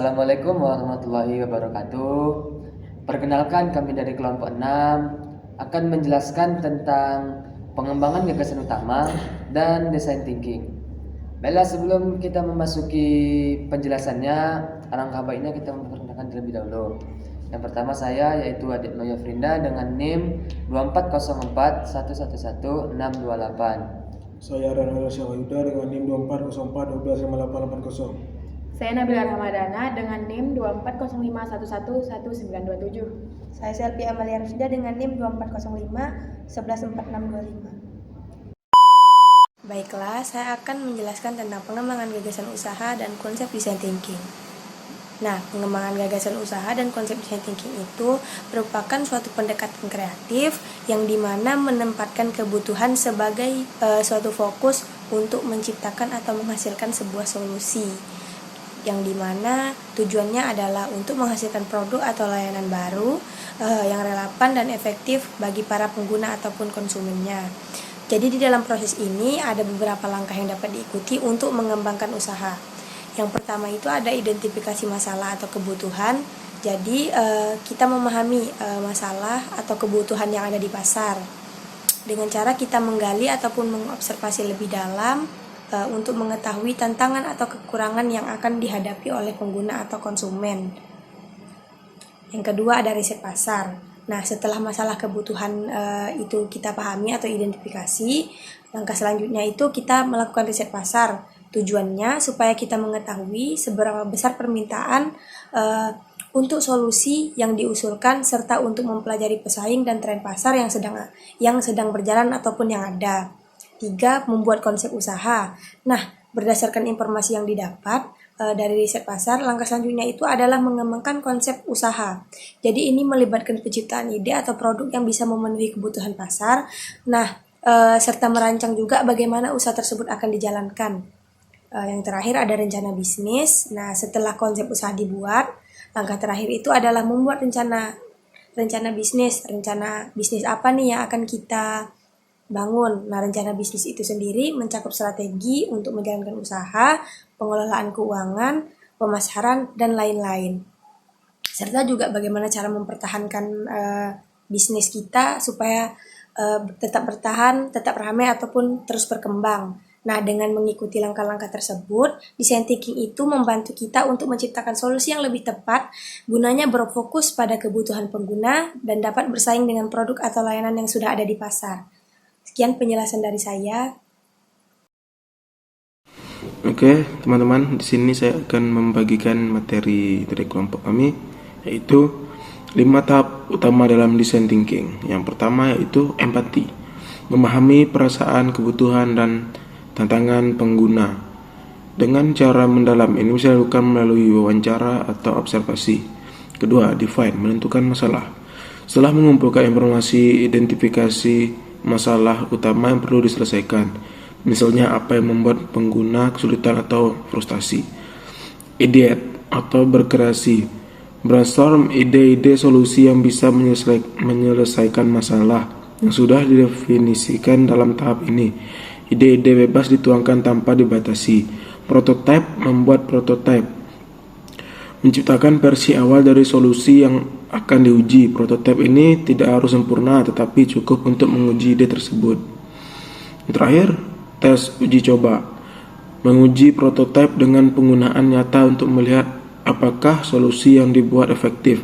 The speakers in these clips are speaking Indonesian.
Assalamualaikum warahmatullahi wabarakatuh. Perkenalkan, kami dari kelompok 6 akan menjelaskan tentang pengembangan gagasan utama dan design thinking. Baiklah, sebelum kita memasuki penjelasannya, alangkah baiknya kita memperkenalkan terlebih dahulu. Yang pertama saya, yaitu Adik Noya Frinda dengan NIM 2404111628. Saya Ranul Syawayuda dengan NIM 2404125880. Saya Nabila Ramadana dengan NIM 2405111927. Saya Selvi Amalia Rusida dengan NIM 2405114625. Baiklah, saya akan menjelaskan tentang pengembangan gagasan usaha dan konsep design thinking. Nah, pengembangan gagasan usaha dan konsep design thinking itu merupakan suatu pendekatan kreatif yang dimana menempatkan kebutuhan sebagai suatu fokus untuk menciptakan atau menghasilkan sebuah solusi, yang dimana tujuannya adalah untuk menghasilkan produk atau layanan baru yang relevan dan efektif bagi para pengguna ataupun konsumennya. Jadi di dalam proses ini ada beberapa langkah yang dapat diikuti untuk mengembangkan usaha. Yang pertama itu ada identifikasi masalah atau kebutuhan. Jadi kita memahami masalah atau kebutuhan yang ada di pasar dengan cara kita menggali ataupun mengobservasi lebih dalam untuk mengetahui tantangan atau kekurangan yang akan dihadapi oleh pengguna atau konsumen. Yang kedua ada riset pasar. Nah, setelah masalah kebutuhan itu kita pahami atau identifikasi, langkah selanjutnya itu kita melakukan riset pasar. Tujuannya supaya kita mengetahui seberapa besar permintaan untuk solusi yang diusulkan serta untuk mempelajari pesaing dan tren pasar yang sedang berjalan ataupun yang ada. 3. Membuat konsep usaha. Nah, berdasarkan informasi yang didapat dari riset pasar, langkah selanjutnya itu adalah mengembangkan konsep usaha. Jadi ini melibatkan penciptaan ide atau produk yang bisa memenuhi kebutuhan pasar. Nah, serta merancang juga bagaimana usaha tersebut akan dijalankan. Yang terakhir ada rencana bisnis. Nah, setelah konsep usaha dibuat, langkah terakhir itu adalah membuat rencana bisnis. Rencana bisnis apa nih yang akan kita bangun. Nah, rencana bisnis itu sendiri mencakup strategi untuk menjalankan usaha, pengelolaan keuangan, pemasaran, dan lain-lain. Serta juga bagaimana cara mempertahankan bisnis kita supaya tetap bertahan, tetap ramai ataupun terus berkembang. Nah, dengan mengikuti langkah-langkah tersebut, design thinking itu membantu kita untuk menciptakan solusi yang lebih tepat, gunanya berfokus pada kebutuhan pengguna dan dapat bersaing dengan produk atau layanan yang sudah ada di pasar. Sekian penjelasan dari saya. Oke, teman-teman, di sini saya akan membagikan materi dari kelompok kami, yaitu 5 tahap utama dalam design thinking. Yang pertama yaitu empati, memahami perasaan, kebutuhan, dan tantangan pengguna. Dengan cara mendalam ini bisa dilakukan melalui wawancara atau observasi. Kedua, define, menentukan masalah. Setelah mengumpulkan informasi, identifikasi masalah utama yang perlu diselesaikan. Misalnya apa yang membuat pengguna kesulitan atau frustasi. Ideate atau berkreasi, brainstorm ide-ide solusi yang bisa menyelesaikan masalah yang sudah didefinisikan dalam tahap ini. Ide-ide bebas dituangkan tanpa dibatasi. Prototype, membuat prototype, menciptakan versi awal dari solusi yang akan diuji. Prototipe ini tidak harus sempurna, tetapi cukup untuk menguji ide tersebut. Yang terakhir, tes uji coba, menguji prototipe dengan penggunaan nyata untuk melihat apakah solusi yang dibuat efektif.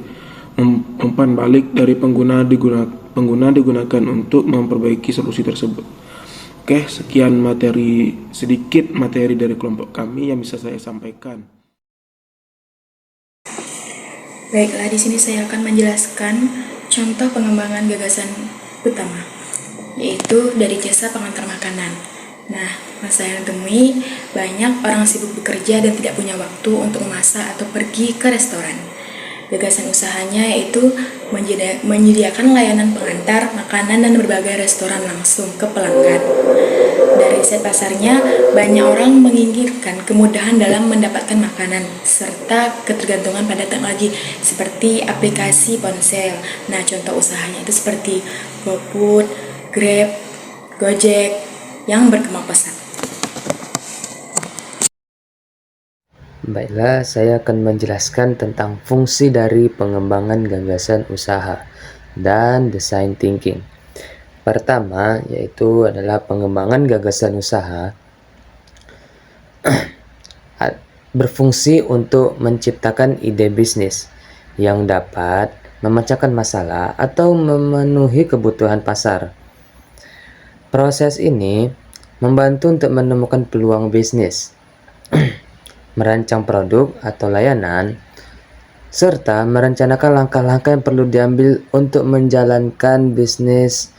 Umpan balik dari pengguna digunakan untuk memperbaiki solusi tersebut. Oke, sekian sedikit materi dari kelompok kami yang bisa saya sampaikan. Baiklah, di sini saya akan menjelaskan contoh pengembangan gagasan utama, yaitu dari jasa pengantar makanan. Nah, masa yang temui banyak orang sibuk bekerja dan tidak punya waktu untuk memasak atau pergi ke restoran. Gagasan usahanya yaitu menyediakan layanan pengantar makanan dan berbagai restoran langsung ke pelanggan. Dari riset pasarnya, banyak orang menginginkan kemudahan dalam mendapatkan makanan serta ketergantungan pada teknologi seperti aplikasi ponsel. Nah, contoh usahanya itu seperti GoFood, Grab, Gojek yang berkembang pesat. Baiklah, saya akan menjelaskan tentang fungsi dari pengembangan gagasan usaha dan design thinking. Pertama, yaitu adalah pengembangan gagasan usaha berfungsi untuk menciptakan ide bisnis yang dapat memecahkan masalah atau memenuhi kebutuhan pasar. Proses ini membantu untuk menemukan peluang bisnis, merancang produk atau layanan, serta merencanakan langkah-langkah yang perlu diambil untuk menjalankan bisnis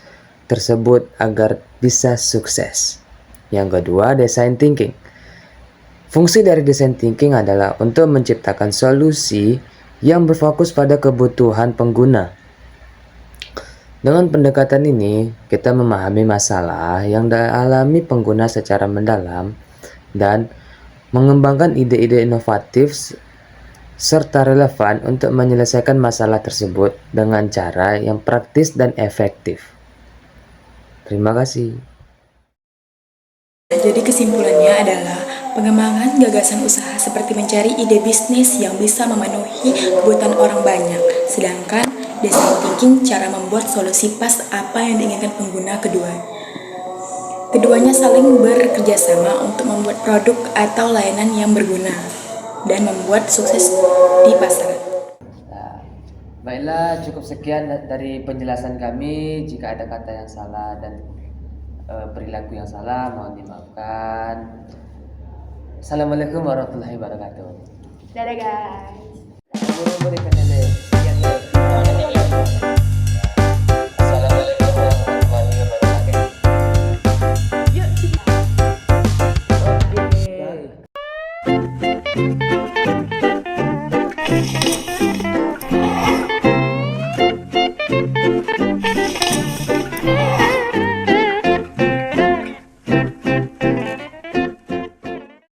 tersebut agar bisa sukses. Yang kedua, design thinking. Fungsi dari design thinking adalah untuk menciptakan solusi yang berfokus pada kebutuhan pengguna. Dengan pendekatan ini, kita memahami masalah yang dialami pengguna secara mendalam dan mengembangkan ide-ide inovatif serta relevan untuk menyelesaikan masalah tersebut dengan cara yang praktis dan efektif. Terima kasih. Jadi kesimpulannya adalah pengembangan gagasan usaha seperti mencari ide bisnis yang bisa memenuhi kebutuhan orang banyak, sedangkan design thinking cara membuat solusi pas apa yang diinginkan pengguna Keduanya saling bekerja sama untuk membuat produk atau layanan yang berguna dan membuat sukses di pasar. Nah, baiklah, cukup sekian dari penjelasan kami. Jika ada kata yang salah dan perilaku yang salah, mohon dimaafkan. Assalamualaikum warahmatullahi wabarakatuh. Dadah guys.